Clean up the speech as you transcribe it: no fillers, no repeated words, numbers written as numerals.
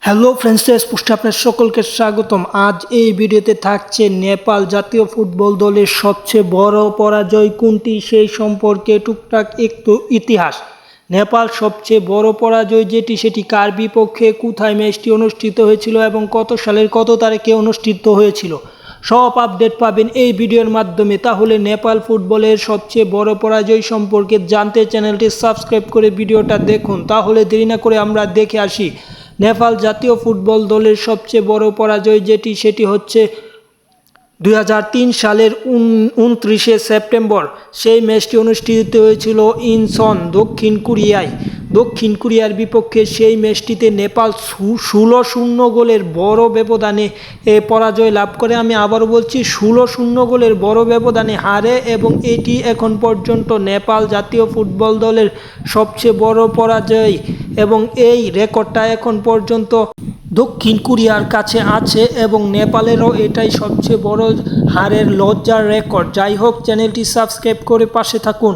Hello friends, পোস্টে আপনার সকলকে স্বাগতম। আজ এই ভিডিওতে থাকছে নেপাল জাতীয় ফুটবল দলের সবচেয়ে বড় পরাজয় কোনটি সেই সম্পর্কে টুকটাক একটু ইতিহাস। নেপাল সবচেয়ে বড় পরাজয় যেটি সেটি কার বিপক্ষে, কোথায় ম্যাচটি অনুষ্ঠিত হয়েছিল এবং কত সালের কত তারিখে অনুষ্ঠিত হয়েছিল, সব আপডেট পাবেন এই ভিডিওর মাধ্যমে। তাহলে নেপাল ফুটবলের সবচেয়ে বড় পরাজয় সম্পর্কে জানতে চ্যানেলটি সাবস্ক্রাইব করে ভিডিওটা দেখুন। তাহলে দেরি না করে আমরা দেখে আসি নেপাল জাতীয় ফুটবল দলের সবচেয়ে বড় পরাজয় যেটি সেটি হচ্ছে 2003 সালের 29শে সেপ্টেম্বর। সেই ম্যাচটি অনুষ্ঠিত হয়েছিল ইনচন, দক্ষিণ কোরিয়ার বিপক্ষে। সেই ম্যাচটিতে নেপাল 16-0 গোলের বড় ব্যবধানে পরাজয় লাভ করে। আমি আবারও বলছি, 16-0 গোলের বড় ব্যবধানে হারে, এবং এটি এখন পর্যন্ত নেপাল জাতীয় ফুটবল দলের সবচেয়ে বড় পরাজয়, এবং এই রেকর্ডটা এখন পর্যন্ত দক্ষিণ কোরিয়ার কাছে আছে, এবং নেপালেরও এটাই সবচেয়ে বড় হারের লজ্জার রেকর্ড। যাই হোক, চ্যানেলটি সাবস্ক্রাইব করে পাশে থাকুন।